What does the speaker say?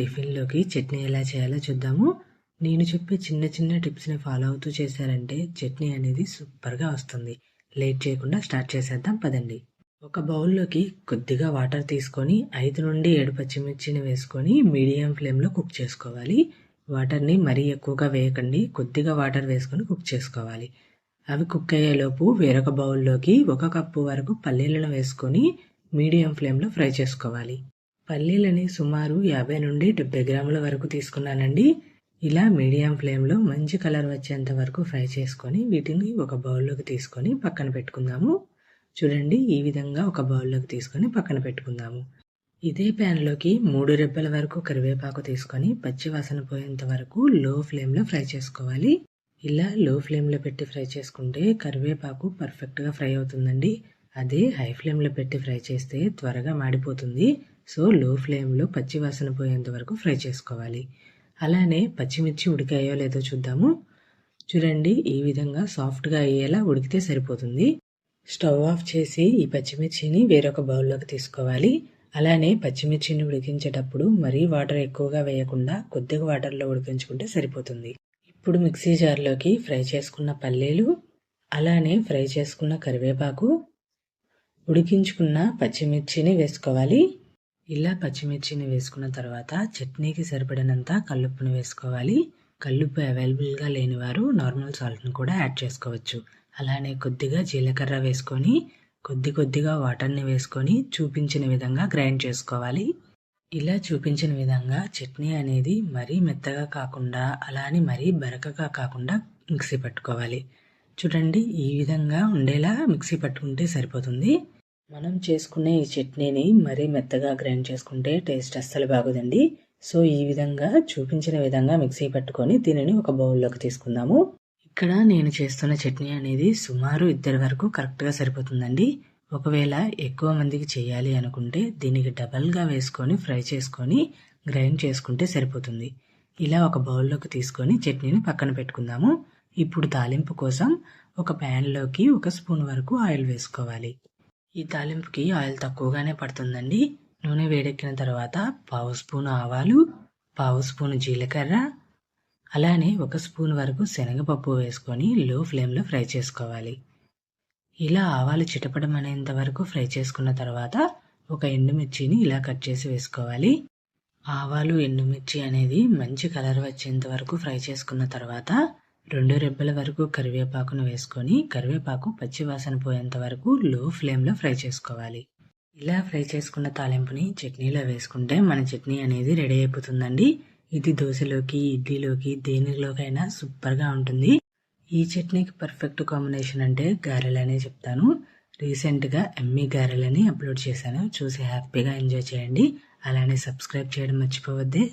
టిఫిన్‌లోకి చట్నీ ఎలా చేయాలో చూద్దాము. నేను చెప్పే చిన్న చిన్న టిప్స్‌ని ఫాలో అవుతూ చేశారంటే చట్నీ అనేది సూపర్‌గా వస్తుంది. లేట్ చేయకుండా స్టార్ట్ చేసేద్దాం పదండి. ఒక బౌల్‌లోకి కొద్దిగా వాటర్ తీసుకొని 5-7 పచ్చిమిర్చిని వేసుకొని మీడియం ఫ్లేమ్‌లో కుక్ చేసుకోవాలి. వాటర్‌ని మరీ ఎక్కువగా వేయకండి. కొద్దిగా వాటర్ వేసుకొని కుక్ చేసుకోవాలి. అవి కుక్ అయ్యేలోపు వేరొక బౌల్‌లోకి 1 కప్పు వరకు పల్లీలను వేసుకొని మీడియం ఫ్లేమ్‌లో ఫ్రై చేసుకోవాలి. పల్లీలని సుమారు 50-70 గ్రాముల వరకు తీసుకున్నానండి. ఇలా మీడియం ఫ్లేమ్‌లో మంచి కలర్ వచ్చేంత వరకు ఫ్రై చేసుకొని వీటిని ఒక బౌల్‌లోకి తీసుకొని పక్కన పెట్టుకుందాము. చూడండి ఈ విధంగా ఒక బౌల్‌లోకి తీసుకొని పక్కన పెట్టుకుందాము. ఇదే ప్యాన్‌లోకి 3 రెబ్బల వరకు కరివేపాకు తీసుకొని పచ్చి వాసన పోయేంత వరకు లో ఫ్లేమ్‌లో ఫ్రై చేసుకోవాలి. ఇలా లో ఫ్లేమ్‌లో పెట్టి ఫ్రై చేసుకుంటే కరివేపాకు పర్ఫెక్ట్‌గా ఫ్రై అవుతుందండి. అదే హై ఫ్లేమ్‌లో పెట్టి ఫ్రై చేస్తే త్వరగా మాడిపోతుంది. సో లో ఫ్లేమ్‌లో పచ్చి వాసన పోయేంత వరకు ఫ్రై చేసుకోవాలి. అలానే పచ్చిమిర్చి ఉడికాయో లేదో చూద్దాము. చూడండి ఈ విధంగా సాఫ్ట్‌గా అయ్యేలా ఉడికితే సరిపోతుంది. స్టవ్ ఆఫ్ చేసి ఈ పచ్చిమిర్చిని వేరొక బౌల్‌లోకి తీసుకోవాలి. అలానే పచ్చిమిర్చిని ఉడికించేటప్పుడు మరీ వాటర్ ఎక్కువగా వేయకుండా కొద్దిగా వాటర్‌లో ఉడికించుకుంటే సరిపోతుంది. ఇప్పుడు మిక్సీ జార్‌లోకి ఫ్రై చేసుకున్న పల్లీలు, అలానే ఫ్రై చేసుకున్న కరివేపాకు, ఉడికించుకున్న పచ్చిమిర్చిని వేసుకోవాలి. ఇలా పచ్చిమిర్చిని వేసుకున్న తర్వాత చట్నీకి సరిపడినంత కల్లుప్పును వేసుకోవాలి. కల్లుప్పు అవైలబుల్గా లేనివారు నార్మల్ సాల్ట్ను కూడా యాడ్ చేసుకోవచ్చు. అలానే కొద్దిగా జీలకర్ర వేసుకొని కొద్దిగా వాటర్ని వేసుకొని చూపించిన విధంగా గ్రైండ్ చేసుకోవాలి. ఇలా చూపించిన విధంగా చట్నీ అనేది మరీ మెత్తగా కాకుండా అలానే మరీ బరకగా కాకుండా మిక్సీ పట్టుకోవాలి. చూడండి ఈ విధంగా ఉండేలా మిక్సీ పట్టుకుంటే సరిపోతుంది. మనం చేసుకునే ఈ చట్నీని మరీ మెత్తగా గ్రైండ్ చేసుకుంటే టేస్ట్ అస్సలు బాగోదండి. సో ఈ విధంగా చూపించిన విధంగా మిక్సీ పట్టుకొని దీనిని ఒక బౌల్లోకి తీసుకుందాము. ఇక్కడ నేను చేస్తున్న చట్నీ అనేది సుమారు 2 వరకు కరెక్ట్గా సరిపోతుందండి. ఒకవేళ ఎక్కువ మందికి చేయాలి అనుకుంటే దీనికి డబల్గా వేసుకొని ఫ్రై చేసుకొని గ్రైండ్ చేసుకుంటే సరిపోతుంది. ఇలా ఒక బౌల్లోకి తీసుకొని చట్నీని పక్కన పెట్టుకుందాము. ఇప్పుడు తాలింపు కోసం ఒక ప్యాన్లోకి 1 స్పూన్ వరకు ఆయిల్ వేసుకోవాలి. ఈ తాలింపుకి ఆయిల్ తక్కువగానే పడుతుందండి. నూనె వేడెక్కిన తర్వాత 1/2 స్పూన్ ఆవాలు, 1/2 స్పూన్ జీలకర్ర, అలానే 1 స్పూన్ వరకు శనగపప్పు వేసుకొని లో ఫ్లేమ్లో ఫ్రై చేసుకోవాలి. ఇలా ఆవాలు చిటపడం అనేంత వరకు ఫ్రై చేసుకున్న తర్వాత ఒక ఎండుమిర్చిని ఇలా కట్ చేసి వేసుకోవాలి. ఆవాలు ఎండుమిర్చి అనేది మంచి కలర్ వచ్చేంత వరకు ఫ్రై చేసుకున్న తర్వాత 2 రెబ్బల వరకు కరివేపాకును వేసుకొని కరివేపాకు పచ్చి వాసన పోయేంత వరకు లో ఫ్లేమ్లో ఫ్రై చేసుకోవాలి. ఇలా ఫ్రై చేసుకున్న తాలింపుని చట్నీలో వేసుకుంటే మన చట్నీ అనేది రెడీ అయిపోతుందండి. ఇది దోశలోకి, ఇడ్లీలోకి, దేనిలోకైనా సూపర్గా ఉంటుంది. ఈ చట్నీకి పర్ఫెక్ట్ కాంబినేషన్ అంటే గారెలనే చెప్తాను. రీసెంట్గా ఎమ్మీ గారెలని అప్లోడ్ చేశాను. చూసి హ్యాపీగా ఎంజాయ్ చేయండి. అలానే సబ్స్క్రైబ్ చేయడం మర్చిపోవద్దే.